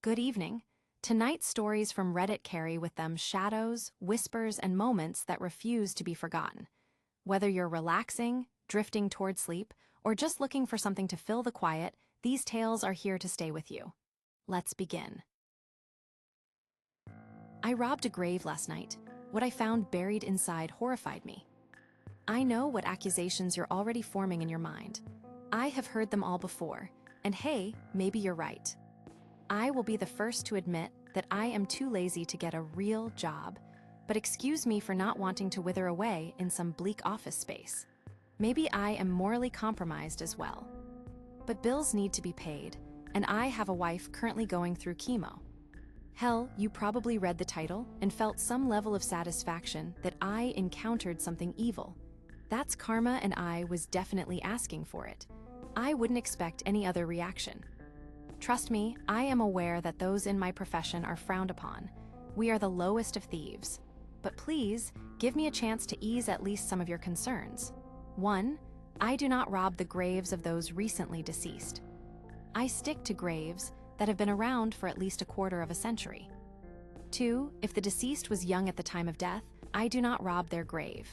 Good evening. Tonight's stories from Reddit carry with them shadows, whispers, and moments that refuse to be forgotten. Whether you're relaxing, drifting toward sleep, or just looking for something to fill the quiet, these tales are here to stay with you. Let's begin. I robbed a grave last night. What I found buried inside horrified me. I know what accusations you're already forming in your mind. I have heard them all before, and hey, maybe you're right. I will be the first to admit that I am too lazy to get a real job, but excuse me for not wanting to wither away in some bleak office space. Maybe I am morally compromised as well. But bills need to be paid, and I have a wife currently going through chemo. Hell, you probably read the title and felt some level of satisfaction that I encountered something evil. That's karma, and I was definitely asking for it. I wouldn't expect any other reaction. Trust me, I am aware that those in my profession are frowned upon. We are the lowest of thieves. But please, give me a chance to ease at least some of your concerns. 1. I do not rob the graves of those recently deceased. I stick to graves that have been around for at least a quarter of a century. 2. If the deceased was young at the time of death, I do not rob their grave.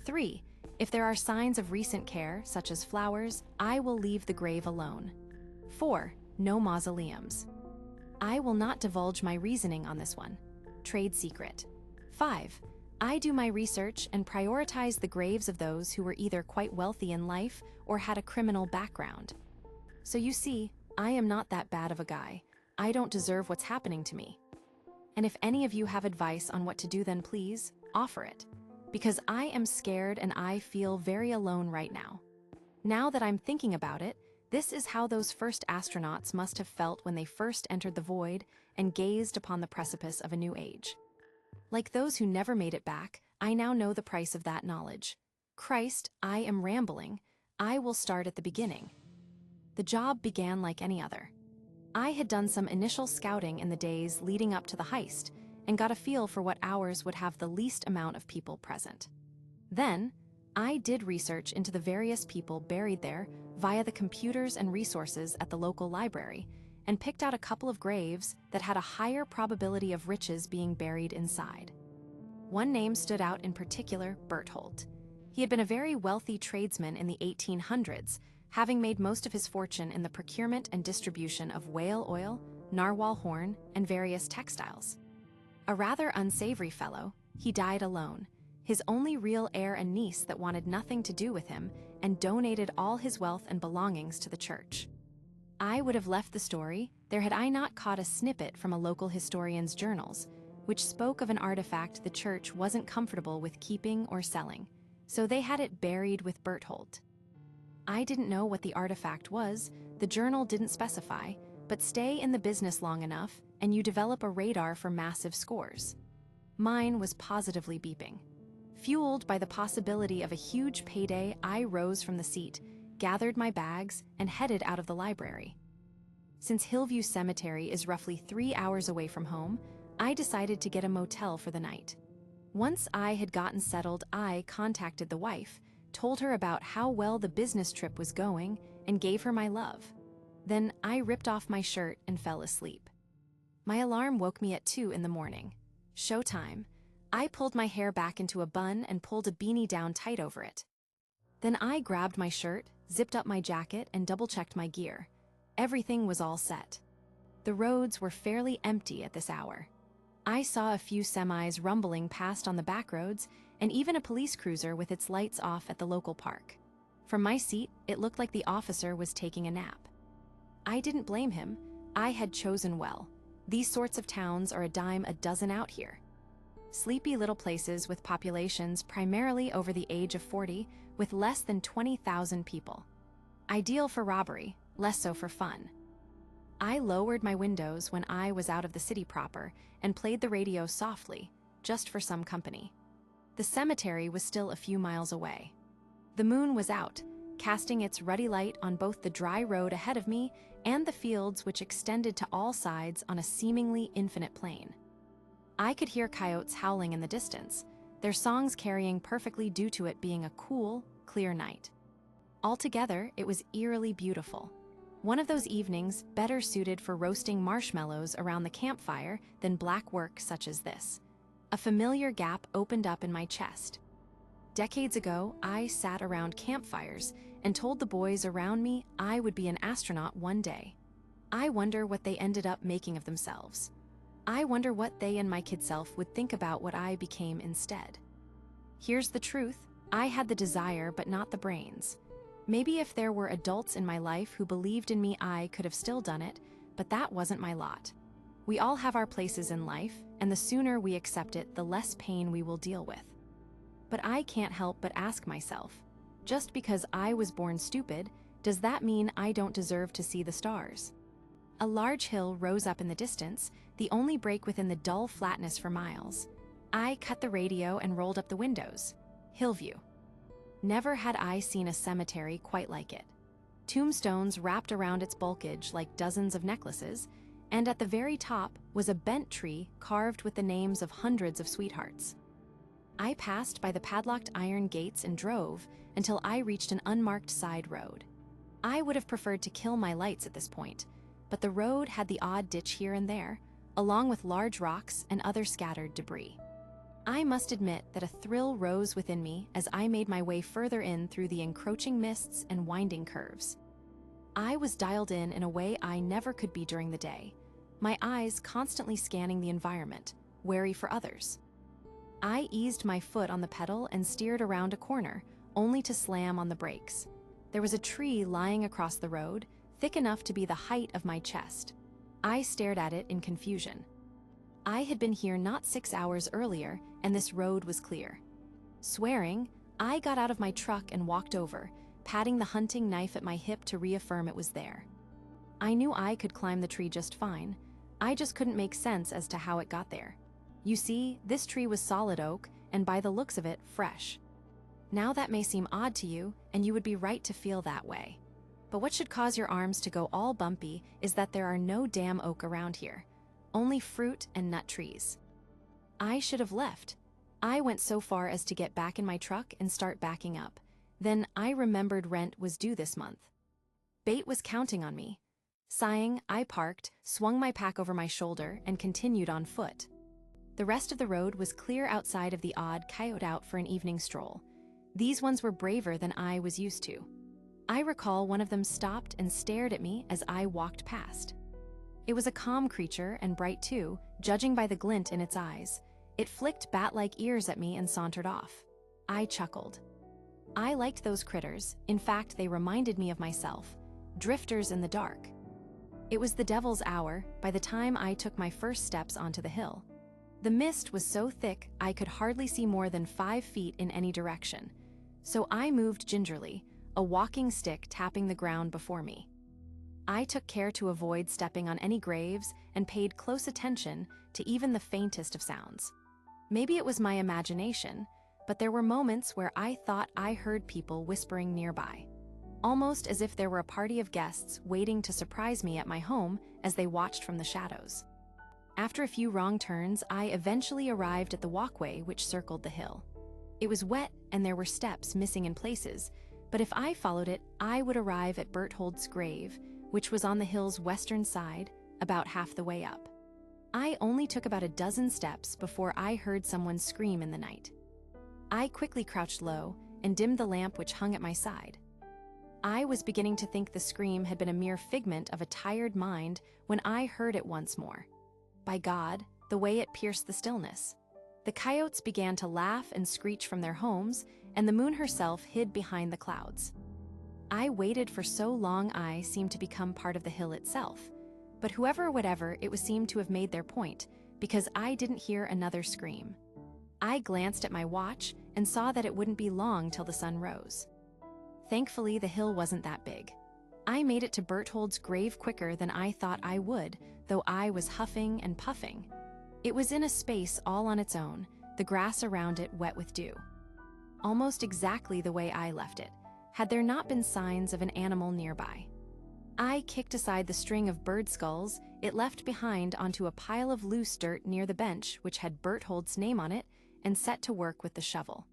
3. If there are signs of recent care, such as flowers, I will leave the grave alone. 4. No mausoleums. I will not divulge my reasoning on this one. Trade secret. 5. I do my research and prioritize the graves of those who were either quite wealthy in life or had a criminal background. So you see, I am not that bad of a guy. I don't deserve what's happening to me. And if any of you have advice on what to do, then please, offer it. Because I am scared and I feel very alone right now. Now that I'm thinking about it, this is how those first astronauts must have felt when they first entered the void and gazed upon the precipice of a new age. Like those who never made it back, I now know the price of that knowledge. Christ, I am rambling. I will start at the beginning. The job began like any other. I had done some initial scouting in the days leading up to the heist and got a feel for what hours would have the least amount of people present. Then, I did research into the various people buried there via the computers and resources at the local library and picked out a couple of graves that had a higher probability of riches being buried inside. One name stood out in particular, Berthold. He had been a very wealthy tradesman in the 1800s, having made most of his fortune in the procurement and distribution of whale oil, narwhal horn, and various textiles. A rather unsavory fellow, he died alone, his only real heir and niece that wanted nothing to do with him and donated all his wealth and belongings to the church. I would have left the story there had I not caught a snippet from a local historian's journals, which spoke of an artifact the church wasn't comfortable with keeping or selling, so they had it buried with Berthold. I didn't know what the artifact was, the journal didn't specify, but stay in the business long enough and you develop a radar for massive scores. Mine was positively beeping. Fueled by the possibility of a huge payday, I rose from the seat, gathered my bags, and headed out of the library. Since Hillview Cemetery is roughly 3 hours away from home, I decided to get a motel for the night. Once I had gotten settled, I contacted the wife, told her about how well the business trip was going, and gave her my love. Then I ripped off my shirt and fell asleep. My alarm woke me at 2 in the morning. Showtime. I pulled my hair back into a bun and pulled a beanie down tight over it. Then I grabbed my shirt, zipped up my jacket, and double-checked my gear. Everything was all set. The roads were fairly empty at this hour. I saw a few semis rumbling past on the back roads, and even a police cruiser with its lights off at the local park. From my seat, it looked like the officer was taking a nap. I didn't blame him. I had chosen well. These sorts of towns are a dime a dozen out here. Sleepy little places with populations primarily over the age of 40, with less than 20,000 people. Ideal for robbery, less so for fun. I lowered my windows when I was out of the city proper and played the radio softly, just for some company. The cemetery was still a few miles away. The moon was out, casting its ruddy light on both the dry road ahead of me and the fields which extended to all sides on a seemingly infinite plain. I could hear coyotes howling in the distance, their songs carrying perfectly due to it being a cool, clear night. Altogether, it was eerily beautiful. One of those evenings better suited for roasting marshmallows around the campfire than black work such as this. A familiar gap opened up in my chest. Decades ago, I sat around campfires and told the boys around me I would be an astronaut one day. I wonder what they ended up making of themselves. I wonder what they and my kid self would think about what I became instead. Here's the truth. I had the desire, but not the brains. Maybe if there were adults in my life who believed in me, I could have still done it, but that wasn't my lot. We all have our places in life, and the sooner we accept it, the less pain we will deal with. But I can't help but ask myself, just because I was born stupid, does that mean I don't deserve to see the stars? A large hill rose up in the distance, the only break within the dull flatness for miles. I cut the radio and rolled up the windows. Hillview. Never had I seen a cemetery quite like it. Tombstones wrapped around its bulkage like dozens of necklaces, and at the very top was a bent tree carved with the names of hundreds of sweethearts. I passed by the padlocked iron gates and drove until I reached an unmarked side road. I would have preferred to kill my lights at this point, but the road had the odd ditch here and there, along with large rocks and other scattered debris. I must admit that a thrill rose within me as I made my way further in through the encroaching mists and winding curves. I was dialed in a way I never could be during the day, my eyes constantly scanning the environment, wary for others. I eased my foot on the pedal and steered around a corner, only to slam on the brakes. There was a tree lying across the road, thick enough to be the height of my chest. I stared at it in confusion. I had been here not 6 hours earlier, and this road was clear. Swearing, I got out of my truck and walked over, patting the hunting knife at my hip to reaffirm it was there. I knew I could climb the tree just fine. I just couldn't make sense as to how it got there. You see, this tree was solid oak, and by the looks of it, fresh. Now that may seem odd to you, and you would be right to feel that way. But what should cause your arms to go all bumpy is that there are no damn oak around here. Only fruit and nut trees. I should have left. I went so far as to get back in my truck and start backing up. Then I remembered rent was due this month. Bait was counting on me. Sighing, I parked, swung my pack over my shoulder, and continued on foot. The rest of the road was clear outside of the odd coyote out for an evening stroll. These ones were braver than I was used to. I recall one of them stopped and stared at me as I walked past. It was a calm creature and bright too, judging by the glint in its eyes. It flicked bat-like ears at me and sauntered off. I chuckled. I liked those critters. In fact, they reminded me of myself. Drifters in the dark. It was the devil's hour by the time I took my first steps onto the hill. The mist was so thick I could hardly see more than 5 feet in any direction. So I moved gingerly, a walking stick tapping the ground before me. I took care to avoid stepping on any graves and paid close attention to even the faintest of sounds. Maybe it was my imagination, but there were moments where I thought I heard people whispering nearby, almost as if there were a party of guests waiting to surprise me at my home as they watched from the shadows. After a few wrong turns, I eventually arrived at the walkway which circled the hill. It was wet and there were steps missing in places, but if I followed it, I would arrive at Berthold's grave, which was on the hill's western side, about half the way up. I only took about a dozen steps before I heard someone scream in the night. I quickly crouched low and dimmed the lamp which hung at my side. I was beginning to think the scream had been a mere figment of a tired mind when I heard it once more. By God, the way it pierced the stillness. The coyotes began to laugh and screech from their homes, and the moon herself hid behind the clouds. I waited for so long I seemed to become part of the hill itself, but whoever or whatever it was seemed to have made their point, because I didn't hear another scream. I glanced at my watch and saw that it wouldn't be long till the sun rose. Thankfully, the hill wasn't that big. I made it to Berthold's grave quicker than I thought I would, though I was huffing and puffing. It was in a space all on its own, the grass around it wet with dew. Almost exactly the way I left it, had there not been signs of an animal nearby. I kicked aside the string of bird skulls it left behind onto a pile of loose dirt near the bench which had Berthold's name on it, and set to work with the shovel.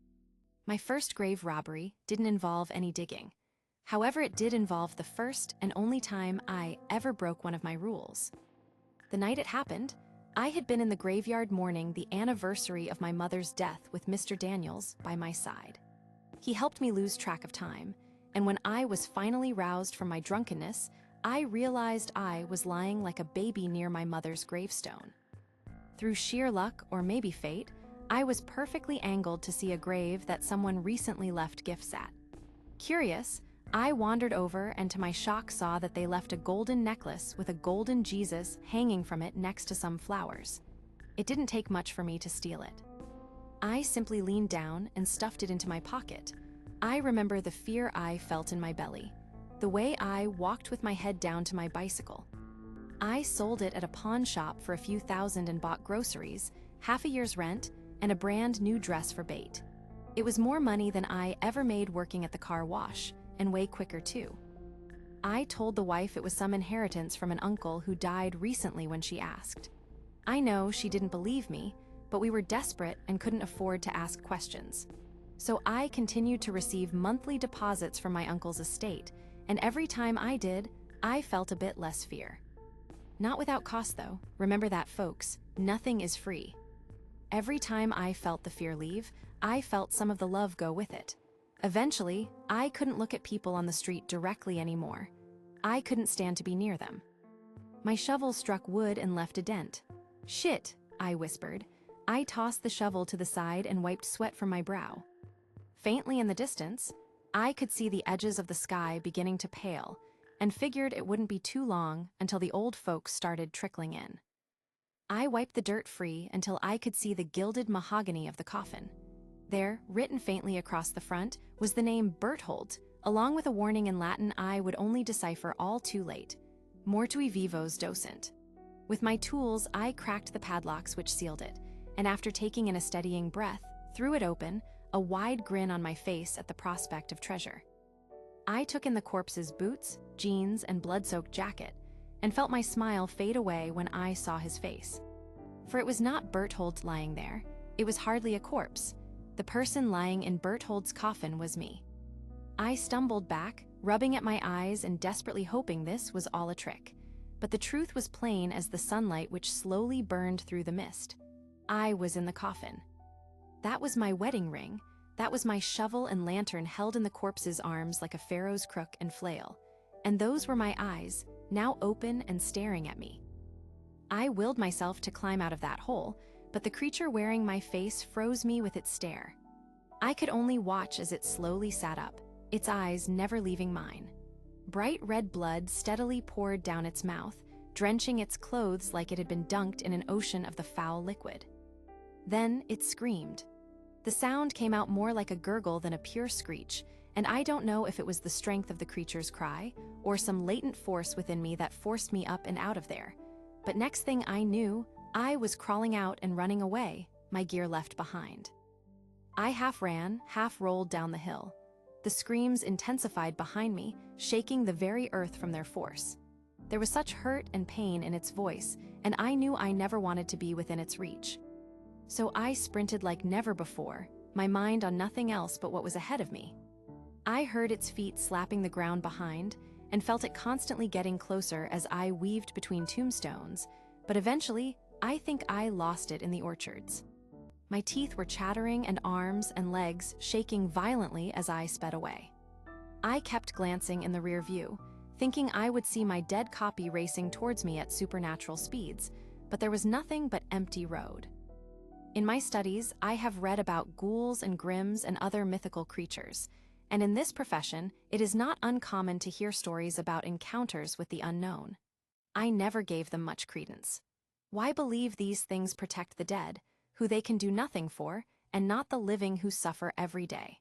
My first grave robbery didn't involve any digging. However, it did involve the first and only time I ever broke one of my rules. The night it happened, I had been in the graveyard mourning the anniversary of my mother's death with Mr. Daniels by my side. He helped me lose track of time, and when I was finally roused from my drunkenness, I realized I was lying like a baby near my mother's gravestone. Through sheer luck, or maybe fate, I was perfectly angled to see a grave that someone recently left gifts at. Curious, I wandered over and to my shock saw that they left a golden necklace with a golden Jesus hanging from it next to some flowers. It didn't take much for me to steal it. I simply leaned down and stuffed it into my pocket. I remember the fear I felt in my belly, the way I walked with my head down to my bicycle. I sold it at a pawn shop for a few thousand and bought groceries, half a year's rent, and a brand new dress for Bait. It was more money than I ever made working at the car wash, and way quicker too. I told the wife it was some inheritance from an uncle who died recently when she asked. I know she didn't believe me, but we were desperate and couldn't afford to ask questions. So I continued to receive monthly deposits from my uncle's estate, and every time I did, I felt a bit less fear. Not without cost though, remember that folks, nothing is free. Every time I felt the fear leave, I felt some of the love go with it. Eventually, I couldn't look at people on the street directly anymore. I couldn't stand to be near them. My shovel struck wood and left a dent. Shit, I whispered. I tossed the shovel to the side and wiped sweat from my brow. Faintly in the distance, I could see the edges of the sky beginning to pale, and figured it wouldn't be too long until the old folks started trickling in. I wiped the dirt free until I could see the gilded mahogany of the coffin. There, written faintly across the front, was the name Berthold, along with a warning in Latin I would only decipher all too late. Mortui vivos docent. With my tools, I cracked the padlocks which sealed it, and after taking in a steadying breath, threw it open, a wide grin on my face at the prospect of treasure. I took in the corpse's boots, jeans, and blood-soaked jacket, and felt my smile fade away when I saw his face. For it was not Berthold lying there, it was hardly a corpse. The person lying in Berthold's coffin was me. I stumbled back, rubbing at my eyes and desperately hoping this was all a trick. But the truth was plain as the sunlight which slowly burned through the mist. I was in the coffin. That was my wedding ring. That was my shovel and lantern held in the corpse's arms like a pharaoh's crook and flail. And those were my eyes, now open and staring at me. I willed myself to climb out of that hole, but the creature wearing my face froze me with its stare. I could only watch as it slowly sat up, its eyes never leaving mine. Bright red blood steadily poured down its mouth, drenching its clothes like it had been dunked in an ocean of the foul liquid. Then it screamed. The sound came out more like a gurgle than a pure screech, and I don't know if it was the strength of the creature's cry or some latent force within me that forced me up and out of there. But next thing I knew, I was crawling out and running away, my gear left behind. I half ran, half rolled down the hill. The screams intensified behind me, shaking the very earth from their force. There was such hurt and pain in its voice, and I knew I never wanted to be within its reach. So I sprinted like never before, my mind on nothing else but what was ahead of me. I heard its feet slapping the ground behind, and felt it constantly getting closer as I weaved between tombstones, but eventually, I think I lost it in the orchards. My teeth were chattering and arms and legs shaking violently as I sped away. I kept glancing in the rear view, thinking I would see my dead copy racing towards me at supernatural speeds, but there was nothing but empty road. In my studies, I have read about ghouls and grims and other mythical creatures, and in this profession, it is not uncommon to hear stories about encounters with the unknown. I never gave them much credence. Why believe these things protect the dead, who they can do nothing for, and not the living who suffer every day?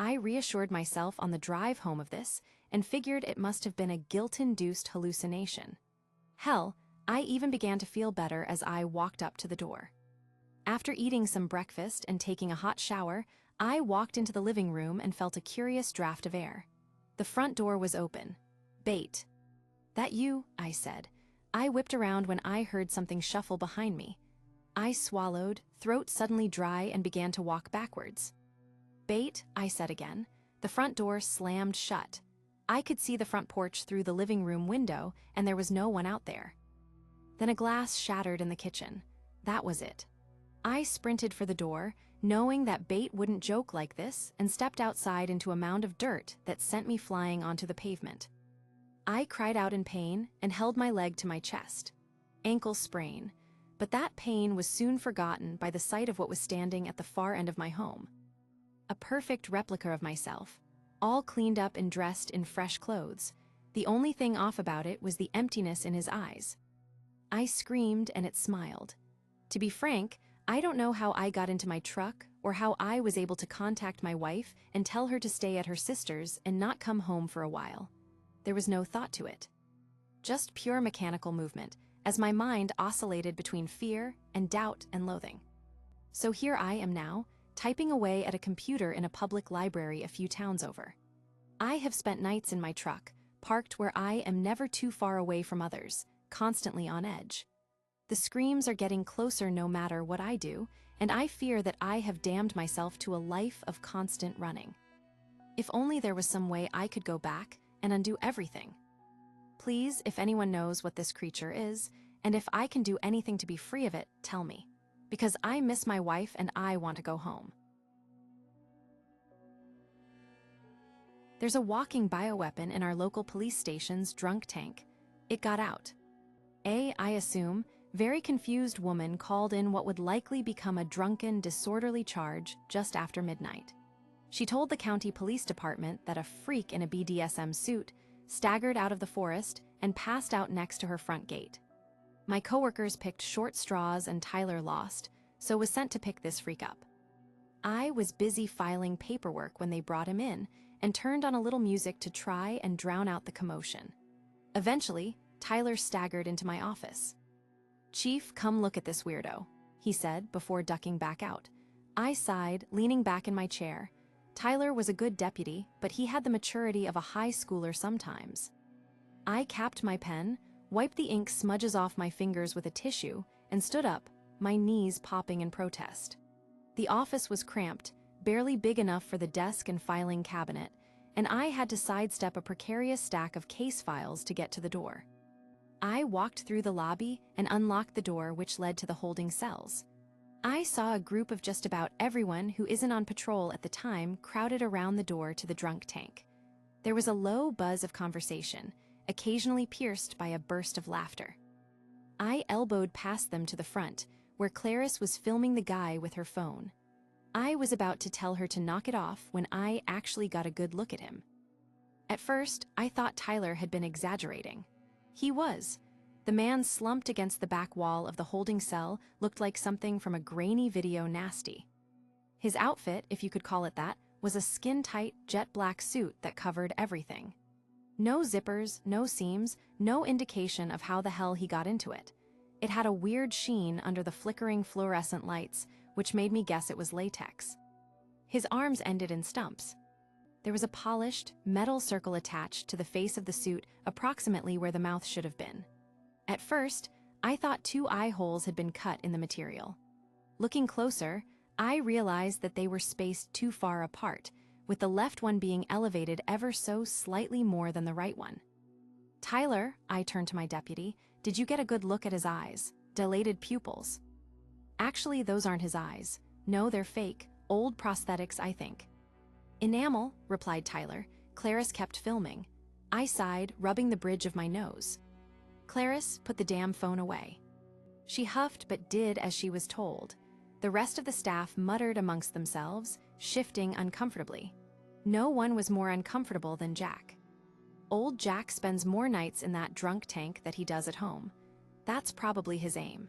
I reassured myself on the drive home of this, and figured it must have been a guilt-induced hallucination. Hell, I even began to feel better as I walked up to the door. After eating some breakfast and taking a hot shower, I walked into the living room and felt a curious draft of air. The front door was open. "Bait." "That you?" I said. I whipped around when I heard something shuffle behind me. I swallowed, throat suddenly dry, and began to walk backwards. "Bait," I said again. The front door slammed shut. I could see the front porch through the living room window, and there was no one out there. Then a glass shattered in the kitchen. That was it. I sprinted for the door, knowing that Bait wouldn't joke like this, and stepped outside into a mound of dirt that sent me flying onto the pavement. I cried out in pain and held my leg to my chest. Ankle sprain. But that pain was soon forgotten by the sight of what was standing at the far end of my home. A perfect replica of myself, all cleaned up and dressed in fresh clothes. The only thing off about it was the emptiness in his eyes. I screamed and it smiled. To be frank, I don't know how I got into my truck or how I was able to contact my wife and tell her to stay at her sister's and not come home for a while. There was no thought to it. Just pure mechanical movement, as my mind oscillated between fear and doubt and loathing. So here I am now, typing away at a computer in a public library a few towns over. I have spent nights in my truck, parked where I am never too far away from others, constantly on edge. The screams are getting closer no matter what I do, and I fear that I have damned myself to a life of constant running. If only there was some way I could go back and undo everything. Please, if anyone knows what this creature is, and if I can do anything to be free of it, tell me. Because I miss my wife and I want to go home. There's a walking bioweapon in our local police station's drunk tank. It got out. I assume, very confused woman called in what would likely become a drunken, disorderly charge just after midnight. She told the county police department that a freak in a BDSM suit staggered out of the forest and passed out next to her front gate. My coworkers picked short straws and Tyler lost, so was sent to pick this freak up. I was busy filing paperwork when they brought him in and turned on a little music to try and drown out the commotion. Eventually, Tyler staggered into my office. "Chief, come look at this weirdo," he said before ducking back out. I sighed, leaning back in my chair. Tyler was a good deputy, but he had the maturity of a high schooler sometimes. I capped my pen, wiped the ink smudges off my fingers with a tissue, and stood up, my knees popping in protest. The office was cramped, barely big enough for the desk and filing cabinet, and I had to sidestep a precarious stack of case files to get to the door. I walked through the lobby and unlocked the door which led to the holding cells. I saw a group of just about everyone who isn't on patrol at the time crowded around the door to the drunk tank. There was a low buzz of conversation, occasionally pierced by a burst of laughter. I elbowed past them to the front, where Clarice was filming the guy with her phone. I was about to tell her to knock it off when I actually got a good look at him. At first, I thought Tyler had been exaggerating. He was. The man slumped against the back wall of the holding cell looked like something from a grainy video nasty. His outfit, if you could call it that, was a skin-tight, jet-black suit that covered everything. No zippers, no seams, no indication of how the hell he got into it. It had a weird sheen under the flickering fluorescent lights, which made me guess it was latex. His arms ended in stumps. There was a polished, metal circle attached to the face of the suit approximately where the mouth should have been. At first, I thought 2 eye holes had been cut in the material. Looking closer, I realized that they were spaced too far apart, with the left one being elevated ever so slightly more than the right one. "Tyler," I turned to my deputy, "did you get a good look at his eyes? Dilated pupils." "Actually, those aren't his eyes. No, they're fake. Old prosthetics, I think." "Enamel," replied Tyler. Clarice kept filming. I sighed, rubbing the bridge of my nose. Clarice put the damn phone away. She huffed but did as she was told. The rest of the staff muttered amongst themselves, shifting uncomfortably. No one was more uncomfortable than Jack. Old Jack spends more nights in that drunk tank that he does at home. That's probably his aim.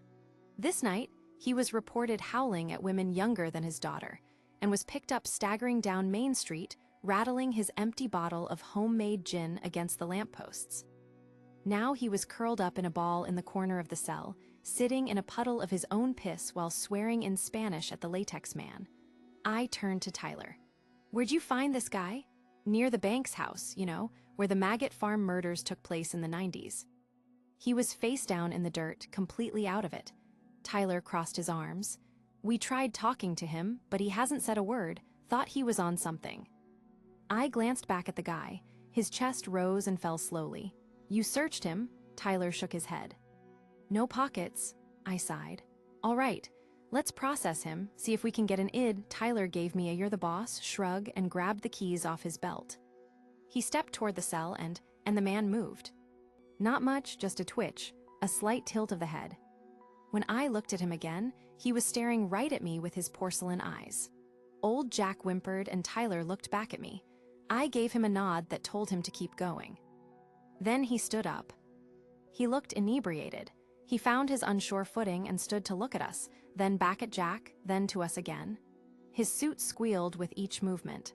This night, he was reported howling at women younger than his daughter, and was picked up staggering down Main Street, rattling his empty bottle of homemade gin against the lampposts. Now he was curled up in a ball in the corner of the cell, sitting in a puddle of his own piss while swearing in Spanish at the latex man. I turned to Tyler. "Where'd you find this guy?" "Near the Banks house, you know, where the Maggot Farm murders took place in the 90s. He was face down in the dirt, completely out of it. Tyler crossed his arms. "We tried talking to him, but he hasn't said a word, thought he was on something." I glanced back at the guy. His chest rose and fell slowly. "You searched him?" Tyler shook his head. "No pockets," I sighed. "All right, let's process him, see if we can get an id." Tyler gave me a "you're the boss" shrug and grabbed the keys off his belt. He stepped toward the cell and the man moved. Not much, just a twitch, a slight tilt of the head. When I looked at him again, he was staring right at me with his porcelain eyes. Old Jack whimpered and Tyler looked back at me. I gave him a nod that told him to keep going. Then he stood up. He looked inebriated. He found his unsure footing and stood to look at us, then back at Jack, then to us again. His suit squealed with each movement.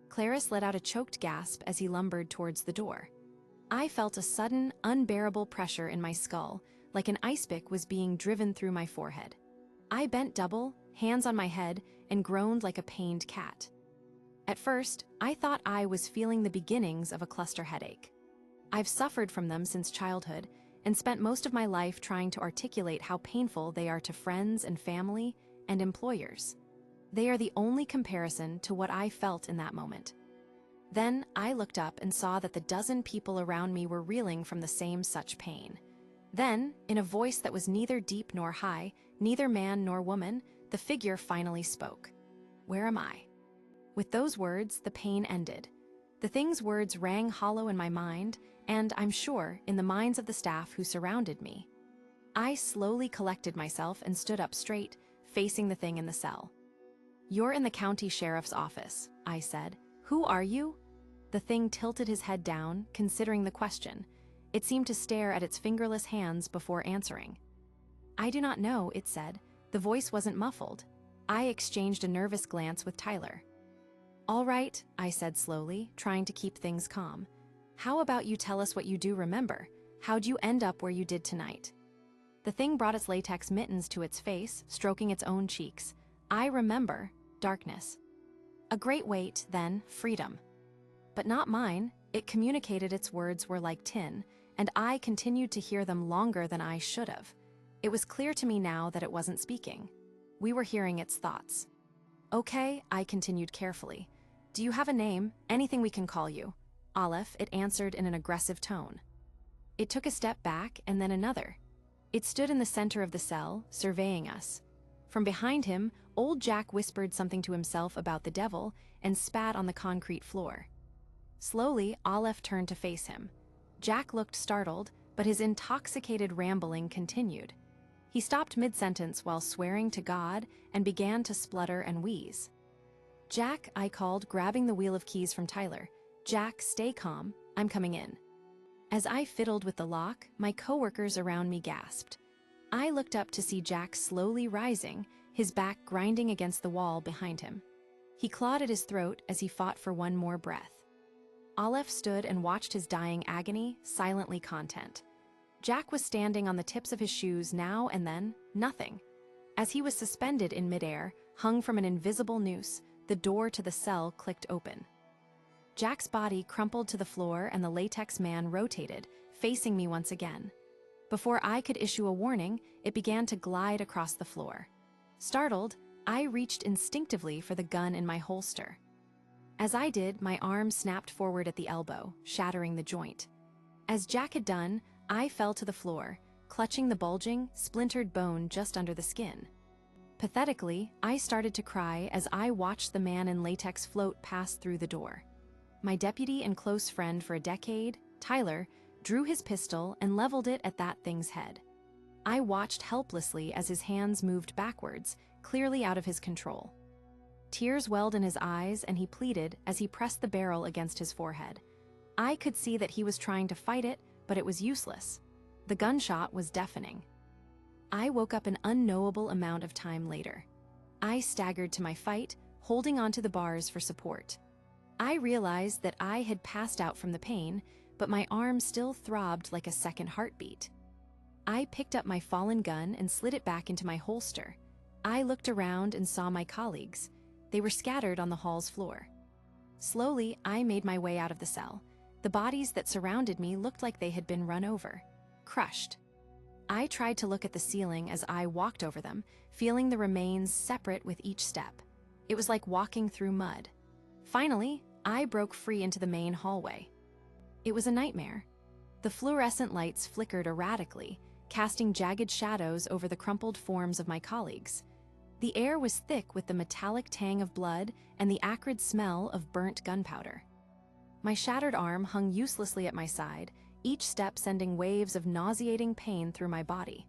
Clarice let out a choked gasp as he lumbered towards the door. I felt a sudden, unbearable pressure in my skull, like an ice pick was being driven through my forehead. I bent double, hands on my head, and groaned like a pained cat. At first, I thought I was feeling the beginnings of a cluster headache. I've suffered from them since childhood and spent most of my life trying to articulate how painful they are to friends and family and employers. They are the only comparison to what I felt in that moment. Then I looked up and saw that the dozen people around me were reeling from the same such pain. Then, in a voice that was neither deep nor high, neither man nor woman, the figure finally spoke. "Where am I?" With those words, the pain ended. The thing's words rang hollow in my mind, and, I'm sure, in the minds of the staff who surrounded me. I slowly collected myself and stood up straight, facing the thing in the cell. "You're in the county sheriff's office," I said. "Who are you?" The thing tilted his head down, considering the question. It seemed to stare at its fingerless hands before answering. "I do not know," it said. The voice wasn't muffled. I exchanged a nervous glance with Tyler. "All right," I said slowly, trying to keep things calm. "How about you tell us what you do remember? How'd you end up where you did tonight?" The thing brought its latex mittens to its face, stroking its own cheeks. "I remember darkness. A great weight, then freedom. But not mine." It communicated its words were like tin, and I continued to hear them longer than I should have. It was clear to me now that it wasn't speaking. We were hearing its thoughts. "Okay," I continued carefully. "Do you have a name? Anything we can call you?" "Aleph," it answered in an aggressive tone. It took a step back and then another. It stood in the center of the cell, surveying us. From behind him, old Jack whispered something to himself about the devil and spat on the concrete floor. Slowly, Aleph turned to face him. Jack looked startled, but his intoxicated rambling continued. He stopped mid-sentence while swearing to God and began to splutter and wheeze. "Jack," I called, grabbing the wheel of keys from Tyler. "Jack, stay calm. I'm coming in." As I fiddled with the lock, my coworkers around me gasped. I looked up to see Jack slowly rising, his back grinding against the wall behind him. He clawed at his throat as he fought for one more breath. Aleph stood and watched his dying agony, silently content. Jack was standing on the tips of his shoes now and then, nothing. As he was suspended in midair, hung from an invisible noose, the door to the cell clicked open. Jack's body crumpled to the floor and the latex man rotated, facing me once again. Before I could issue a warning, it began to glide across the floor. Startled, I reached instinctively for the gun in my holster. As I did, my arm snapped forward at the elbow, shattering the joint. As Jack had done, I fell to the floor, clutching the bulging, splintered bone just under the skin. Pathetically, I started to cry as I watched the man in latex float past through the door. My deputy and close friend for a decade, Tyler, drew his pistol and leveled it at that thing's head. I watched helplessly as his hands moved backwards, clearly out of his control. Tears welled in his eyes and he pleaded as he pressed the barrel against his forehead. I could see that he was trying to fight it, but it was useless. The gunshot was deafening. I woke up an unknowable amount of time later. I staggered to my fight, holding onto the bars for support. I realized that I had passed out from the pain, but my arm still throbbed like a second heartbeat. I picked up my fallen gun and slid it back into my holster. I looked around and saw my colleagues. They were scattered on the hall's floor. Slowly, I made my way out of the cell. The bodies that surrounded me looked like they had been run over, crushed. I tried to look at the ceiling as I walked over them, feeling the remains separate with each step. It was like walking through mud. Finally, I broke free into the main hallway. It was a nightmare. The fluorescent lights flickered erratically, casting jagged shadows over the crumpled forms of my colleagues. The air was thick with the metallic tang of blood and the acrid smell of burnt gunpowder. My shattered arm hung uselessly at my side, each step sending waves of nauseating pain through my body.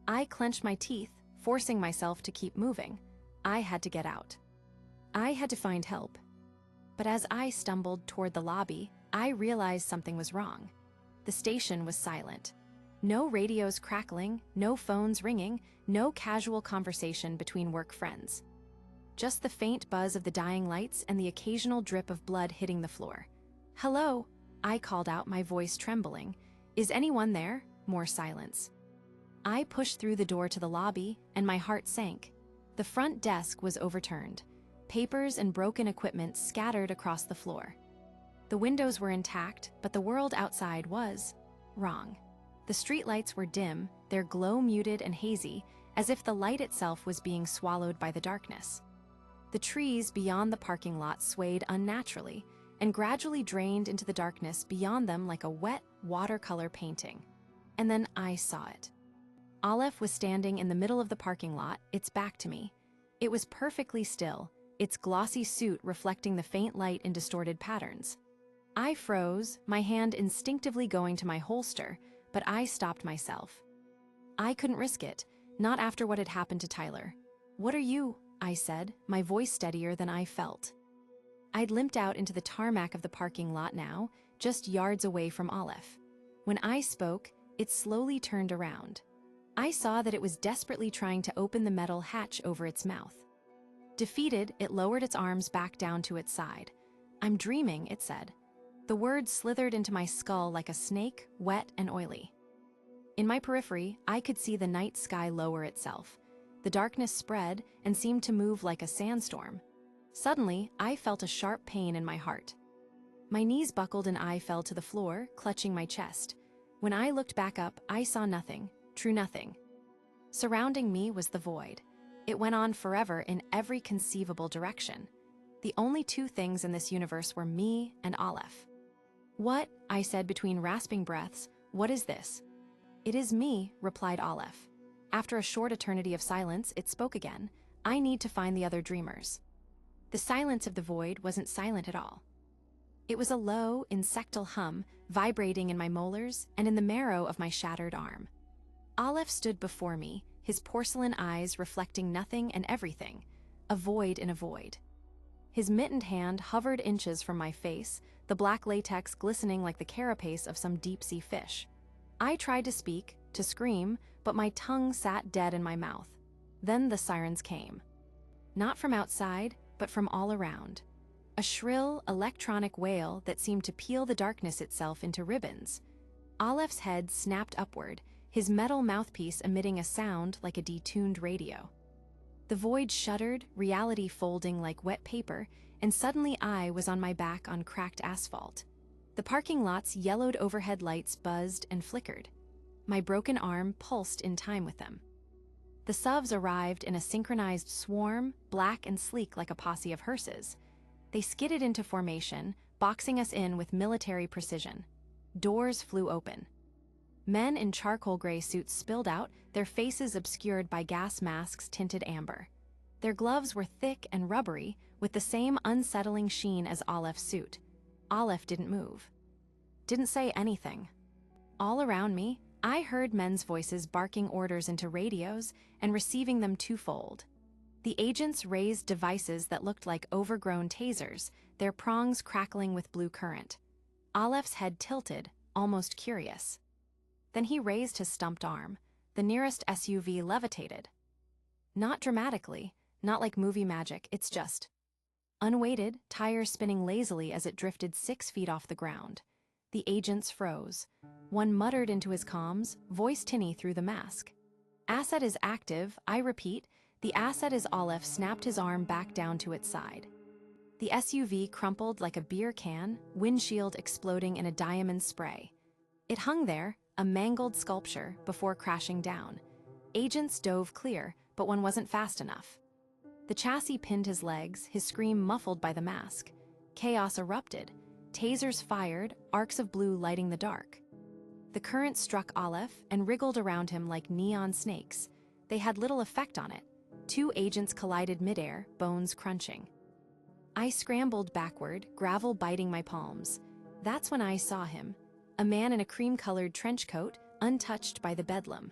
I clenched my teeth, forcing myself to keep moving. I had to get out. I had to find help. But as I stumbled toward the lobby, I realized something was wrong. The station was silent. No radios crackling, no phones ringing, no casual conversation between work friends. Just the faint buzz of the dying lights and the occasional drip of blood hitting the floor. "Hello," I called out, my voice trembling. "Is anyone there?" More silence. I pushed through the door to the lobby, and my heart sank. The front desk was overturned. Papers and broken equipment scattered across the floor. The windows were intact, but the world outside was wrong. The streetlights were dim, their glow muted and hazy, as if the light itself was being swallowed by the darkness. The trees beyond the parking lot swayed unnaturally and gradually drained into the darkness beyond them like a wet watercolor painting. And then I saw it. Aleph was standing in the middle of the parking lot, its back to me. It was perfectly still, its glossy suit reflecting the faint light in distorted patterns. I froze, my hand instinctively going to my holster, but I stopped myself. I couldn't risk it, not after what had happened to Tyler. "What are you?" I said, my voice steadier than I felt. I'd limped out into the tarmac of the parking lot now, just yards away from Aleph. When I spoke, it slowly turned around. I saw that it was desperately trying to open the metal hatch over its mouth. Defeated, it lowered its arms back down to its side. "I'm dreaming," it said. The words slithered into my skull like a snake, wet and oily. In my periphery, I could see the night sky lower itself. The darkness spread and seemed to move like a sandstorm. Suddenly, I felt a sharp pain in my heart. My knees buckled and I fell to the floor, clutching my chest. When I looked back up, I saw nothing, true nothing. Surrounding me was the void. It went on forever in every conceivable direction. The only two things in this universe were me and Aleph. "What?" I said between rasping breaths. "What is this?" "It is me," replied Aleph. After a short eternity of silence, it spoke again. "I need to find the other dreamers." The silence of the void wasn't silent at all. It was a low, insectal hum, vibrating in my molars and in the marrow of my shattered arm. Aleph stood before me, his porcelain eyes reflecting nothing and everything, a void in a void. His mittened hand hovered inches from my face, the black latex glistening like the carapace of some deep-sea fish. I tried to speak, to scream, but my tongue sat dead in my mouth. Then the sirens came. Not from outside, but from all around. A shrill, electronic wail that seemed to peel the darkness itself into ribbons. Aleph's head snapped upward, his metal mouthpiece emitting a sound like a detuned radio. The void shuddered, reality folding like wet paper, and suddenly I was on my back on cracked asphalt. The parking lot's yellowed overhead lights buzzed and flickered. My broken arm pulsed in time with them. The SUVs arrived in a synchronized swarm, black and sleek like a posse of hearses. They skidded into formation, boxing us in with military precision. Doors flew open. Men in charcoal gray suits spilled out, their faces obscured by gas masks tinted amber. Their gloves were thick and rubbery, with the same unsettling sheen as Aleph's suit. Aleph didn't move. Didn't say anything. All around me, I heard men's voices barking orders into radios and receiving them twofold. The agents raised devices that looked like overgrown tasers, their prongs crackling with blue current. Aleph's head tilted, almost curious. Then he raised his stumped arm. The nearest SUV levitated. Not dramatically, not like movie magic, it's just unweighted, tires spinning lazily as it drifted 6 feet off the ground. The agents froze. One muttered into his comms, voice tinny through the mask. "Asset is active, I repeat, the asset is." Aleph snapped his arm back down to its side. The SUV crumpled like a beer can, windshield exploding in a diamond spray. It hung there, a mangled sculpture, before crashing down. Agents dove clear, but one wasn't fast enough. The chassis pinned his legs, his scream muffled by the mask. Chaos erupted. Tasers fired, arcs of blue lighting the dark. The current struck Aleph and wriggled around him like neon snakes. They had little effect on it. Two agents collided midair, bones crunching. I scrambled backward, gravel biting my palms. That's when I saw him, a man in a cream-colored trench coat, untouched by the bedlam.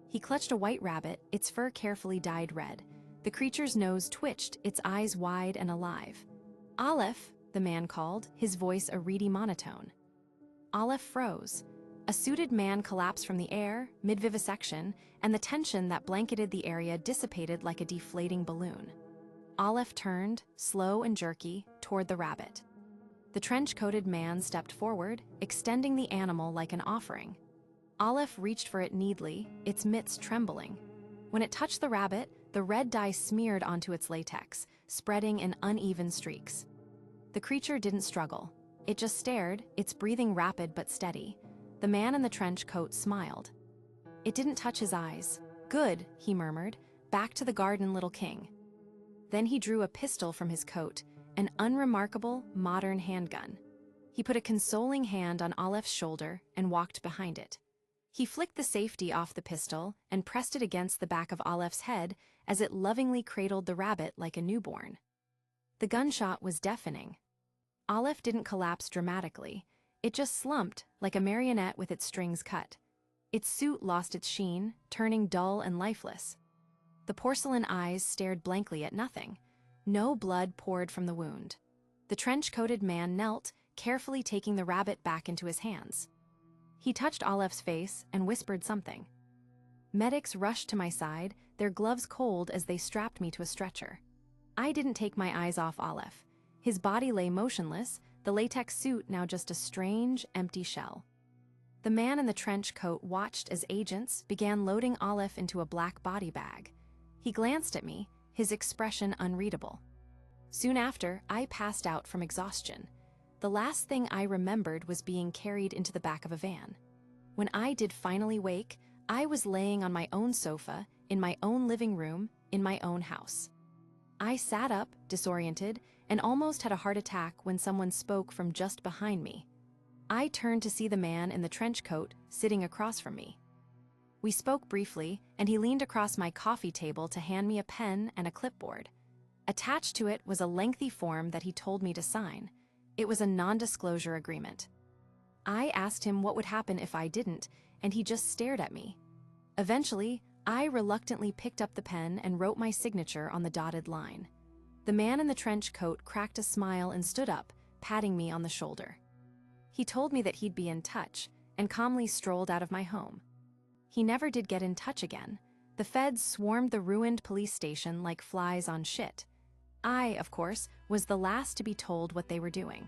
He clutched a white rabbit, its fur carefully dyed red. The creature's nose twitched, its eyes wide and alive. "Aleph," the man called, his voice a reedy monotone. Aleph froze. A suited man collapsed from the air, mid-vivisection, and the tension that blanketed the area dissipated like a deflating balloon. Aleph turned, slow and jerky, toward the rabbit. The trench-coated man stepped forward, extending the animal like an offering. Aleph reached for it needly, its mitts trembling. When it touched the rabbit, the red dye smeared onto its latex, spreading in uneven streaks. The creature didn't struggle. It just stared, its breathing rapid but steady. The man in the trench coat smiled. It didn't touch his eyes. "Good," he murmured, "back to the garden, little king." Then he drew a pistol from his coat, an unremarkable, modern handgun. He put a consoling hand on Aleph's shoulder and walked behind it. He flicked the safety off the pistol and pressed it against the back of Aleph's head as it lovingly cradled the rabbit like a newborn. The gunshot was deafening. Aleph didn't collapse dramatically. It just slumped like a marionette with its strings cut. Its suit lost its sheen, turning dull and lifeless. The porcelain eyes stared blankly at nothing. No blood poured from the wound. The trench-coated man knelt, carefully taking the rabbit back into his hands. He touched Aleph's face and whispered something. Medics rushed to my side, their gloves cold as they strapped me to a stretcher. I didn't take my eyes off Aleph. His body lay motionless, the latex suit now just a strange, empty shell. The man in the trench coat watched as agents began loading Aleph into a black body bag. He glanced at me, his expression unreadable. Soon after, I passed out from exhaustion. The last thing I remembered was being carried into the back of a van. When I did finally wake, I was laying on my own sofa, in my own living room, in my own house. I sat up, disoriented, and almost had a heart attack when someone spoke from just behind me. I turned to see the man in the trench coat sitting across from me. We spoke briefly, and he leaned across my coffee table to hand me a pen and a clipboard. Attached to it was a lengthy form that he told me to sign. It was a non-disclosure agreement. I asked him what would happen if I didn't, and he just stared at me. Eventually, I reluctantly picked up the pen and wrote my signature on the dotted line. The man in the trench coat cracked a smile and stood up, patting me on the shoulder. He told me that he'd be in touch, and calmly strolled out of my home. He never did get in touch again. The feds swarmed the ruined police station like flies on shit. I, of course, was the last to be told what they were doing.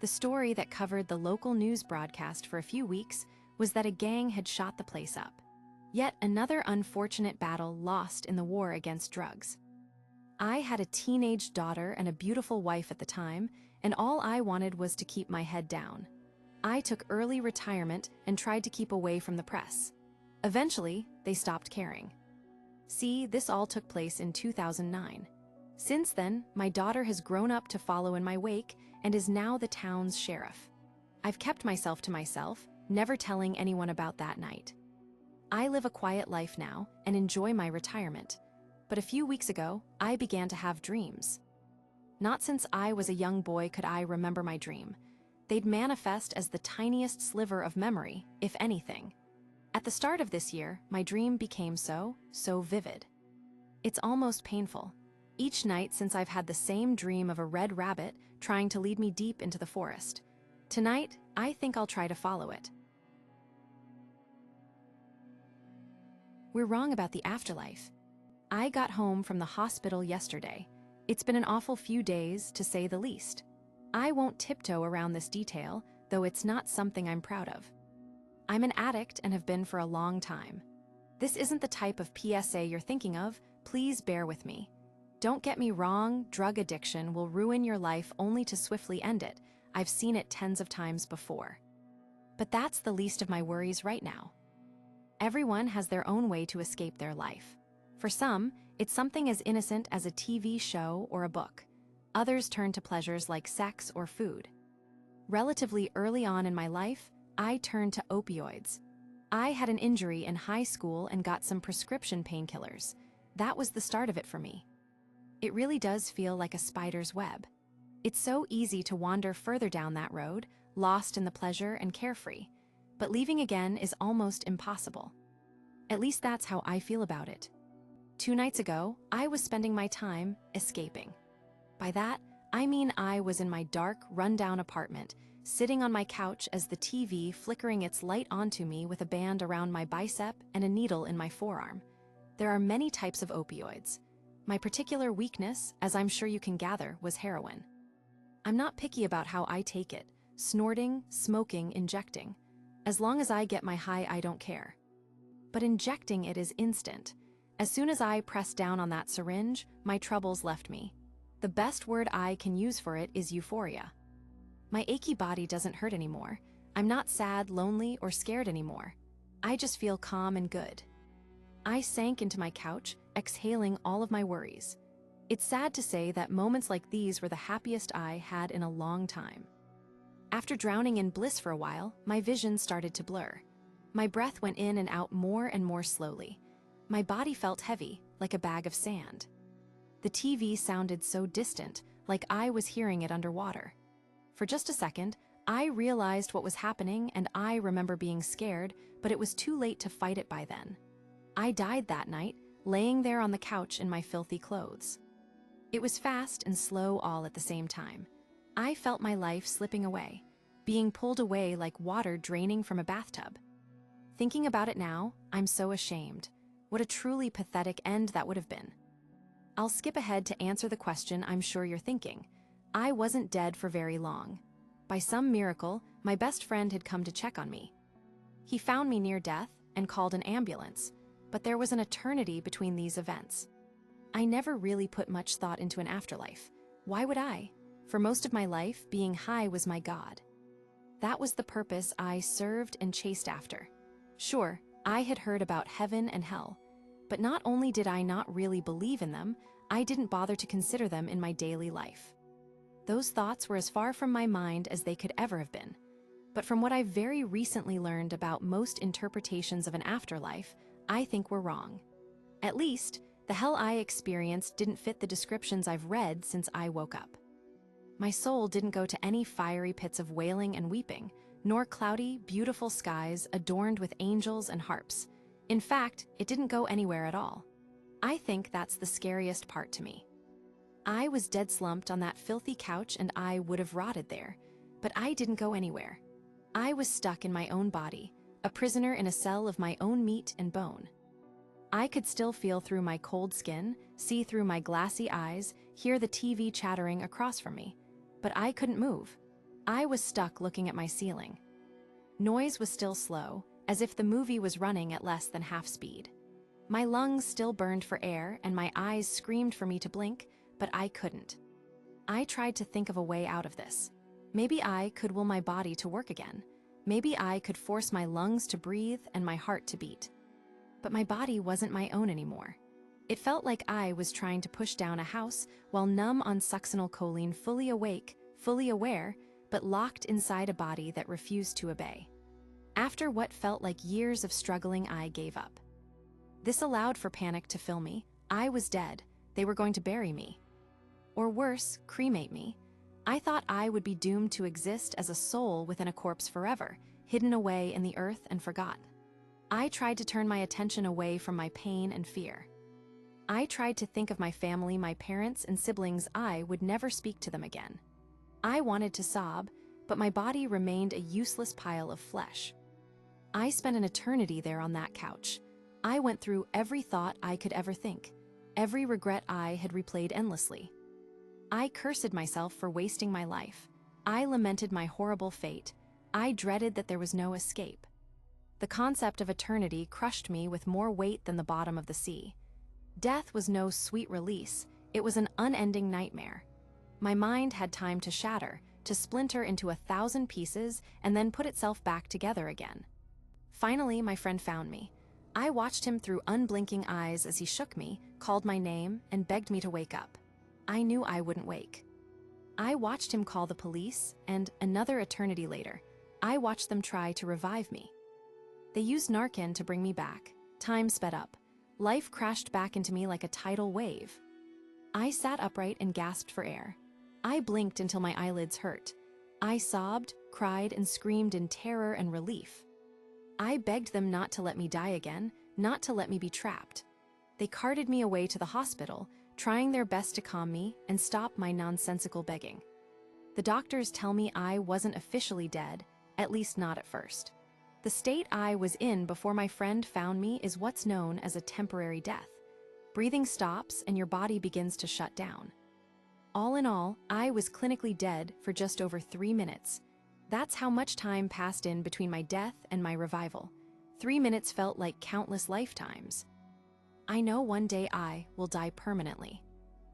The story that covered the local news broadcast for a few weeks was that a gang had shot the place up. Yet another unfortunate battle lost in the war against drugs. I had a teenage daughter and a beautiful wife at the time, and all I wanted was to keep my head down. I took early retirement and tried to keep away from the press. Eventually, they stopped caring. See, this all took place in 2009. Since then, my daughter has grown up to follow in my wake and is now the town's sheriff. I've kept myself to myself, never telling anyone about that night. I live a quiet life now and enjoy my retirement. But a few weeks ago, I began to have dreams. Not since I was a young boy could I remember my dream. They'd manifest as the tiniest sliver of memory, if anything. At the start of this year, my dream became so vivid. It's almost painful. Each night since I've had the same dream of a red rabbit trying to lead me deep into the forest. Tonight, I think I'll try to follow it. We're wrong about the afterlife. I got home from the hospital yesterday. It's been an awful few days, to say the least. I won't tiptoe around this detail, though it's not something I'm proud of. I'm an addict and have been for a long time. This isn't the type of PSA you're thinking of, please bear with me. Don't get me wrong, drug addiction will ruin your life only to swiftly end it. I've seen it tens of times before. But that's the least of my worries right now. Everyone has their own way to escape their life. For some, it's something as innocent as a TV show or a book. Others turn to pleasures like sex or food. Relatively early on in my life, I turned to opioids. I had an injury in high school and got some prescription painkillers. That was the start of it for me. It really does feel like a spider's web. It's so easy to wander further down that road, lost in the pleasure and carefree. But leaving again is almost impossible. At least that's how I feel about it. 2 nights ago, I was spending my time escaping. By that, I mean I was in my dark, run-down apartment, sitting on my couch as the TV flickering its light onto me with a band around my bicep and a needle in my forearm. There are many types of opioids. My particular weakness, as I'm sure you can gather, was heroin. I'm not picky about how I take it, snorting, smoking, injecting. As long as I get my high, I don't care. But injecting it is instant. As soon as I pressed down on that syringe, my troubles left me. The best word I can use for it is euphoria. My achy body doesn't hurt anymore. I'm not sad, lonely, or scared anymore. I just feel calm and good. I sank into my couch, exhaling all of my worries. It's sad to say that moments like these were the happiest I had in a long time. After drowning in bliss for a while, my vision started to blur. My breath went in and out more and more slowly. My body felt heavy, like a bag of sand. The TV sounded so distant, like I was hearing it underwater. For just a second, I realized what was happening, and I remember being scared, but it was too late to fight it by then. I died that night, laying there on the couch in my filthy clothes. It was fast and slow all at the same time. I felt my life slipping away, being pulled away like water draining from a bathtub. Thinking about it now, I'm so ashamed. What a truly pathetic end that would have been. I'll skip ahead to answer the question I'm sure you're thinking. I wasn't dead for very long. By some miracle, my best friend had come to check on me. He found me near death and called an ambulance, but there was an eternity between these events. I never really put much thought into an afterlife. Why would I? For most of my life, being high was my God. That was the purpose I served and chased after. Sure, I had heard about heaven and hell, but not only did I not really believe in them, I didn't bother to consider them in my daily life. Those thoughts were as far from my mind as they could ever have been. But from what I've very recently learned about most interpretations of an afterlife, I think we're wrong. At least, the hell I experienced didn't fit the descriptions I've read since I woke up. My soul didn't go to any fiery pits of wailing and weeping, nor cloudy, beautiful skies adorned with angels and harps. In fact, it didn't go anywhere at all. I think that's the scariest part to me. I was dead slumped on that filthy couch and I would have rotted there, but I didn't go anywhere. I was stuck in my own body, a prisoner in a cell of my own meat and bone. I could still feel through my cold skin, see through my glassy eyes, hear the TV chattering across from me, but I couldn't move. I was stuck looking at my ceiling. Noise was still slow, as if the movie was running at less than half speed. My lungs still burned for air and my eyes screamed for me to blink, but I couldn't. I tried to think of a way out of this. Maybe I could will my body to work again. Maybe I could force my lungs to breathe and my heart to beat. But my body wasn't my own anymore. It felt like I was trying to push down a house while numb on succinylcholine, fully awake, fully aware, but locked inside a body that refused to obey. After what felt like years of struggling, I gave up. This allowed for panic to fill me. I was dead. They were going to bury me. Or worse, cremate me. I thought I would be doomed to exist as a soul within a corpse forever, hidden away in the earth and forgotten. I tried to turn my attention away from my pain and fear. I tried to think of my family, my parents and siblings. I would never speak to them again. I wanted to sob, but my body remained a useless pile of flesh. I spent an eternity there on that couch. I went through every thought I could ever think, every regret I had replayed endlessly. I cursed myself for wasting my life. I lamented my horrible fate. I dreaded that there was no escape. The concept of eternity crushed me with more weight than the bottom of the sea. Death was no sweet release. It was an unending nightmare. My mind had time to shatter, to splinter into 1,000 pieces, and then put itself back together again. Finally, my friend found me. I watched him through unblinking eyes as he shook me, called my name, and begged me to wake up. I knew I wouldn't wake. I watched him call the police, and another eternity later, I watched them try to revive me. They used Narcan to bring me back. Time sped up. Life crashed back into me like a tidal wave. I sat upright and gasped for air. I blinked until my eyelids hurt. I sobbed, cried, and screamed in terror and relief. I begged them not to let me die again, not to let me be trapped. They carted me away to the hospital, trying their best to calm me and stop my nonsensical begging. The doctors tell me I wasn't officially dead, at least not at first. The state I was in before my friend found me is what's known as a temporary death. Breathing stops and your body begins to shut down. All in all, I was clinically dead for just over 3 minutes. That's how much time passed in between my death and my revival. 3 minutes felt like countless lifetimes. I know one day I will die permanently.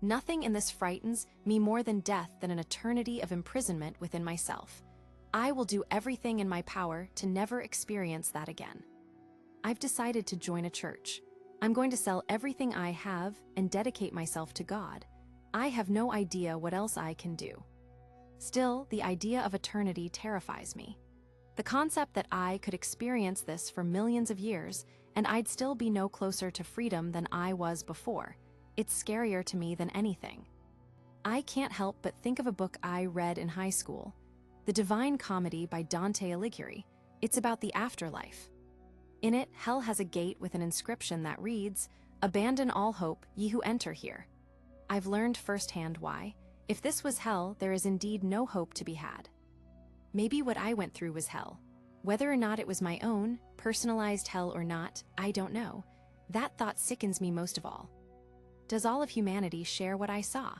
Nothing in this frightens me more than death than an eternity of imprisonment within myself. I will do everything in my power to never experience that again. I've decided to join a church. I'm going to sell everything I have and dedicate myself to God. I have no idea what else I can do. Still, the idea of eternity terrifies me. The concept that I could experience this for millions of years and I'd still be no closer to freedom than I was before. It's scarier to me than anything. I can't help but think of a book I read in high school, The Divine Comedy by Dante Alighieri. It's about the afterlife. In it, hell has a gate with an inscription that reads, "Abandon all hope, ye who enter here." I've learned firsthand why. If this was hell, there is indeed no hope to be had. Maybe what I went through was hell. Whether or not it was my own, personalized hell or not, I don't know. That thought sickens me most of all. Does all of humanity share what I saw?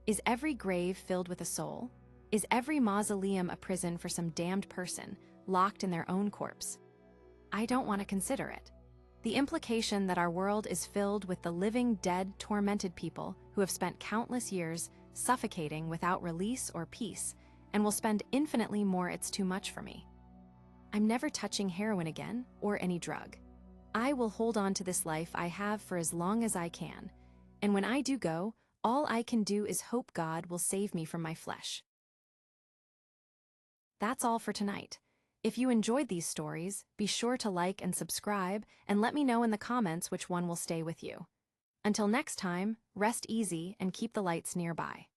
Is every grave filled with a soul? Is every mausoleum a prison for some damned person, locked in their own corpse? I don't want to consider it. The implication that our world is filled with the living, dead, tormented people who have spent countless years suffocating without release or peace, and will spend infinitely more, it's too much for me. I'm never touching heroin again, or any drug. I will hold on to this life I have for as long as I can, and when I do go, all I can do is hope God will save me from my flesh. That's all for tonight. If you enjoyed these stories, be sure to like and subscribe, and let me know in the comments which one will stay with you. Until next time, rest easy and keep the lights nearby.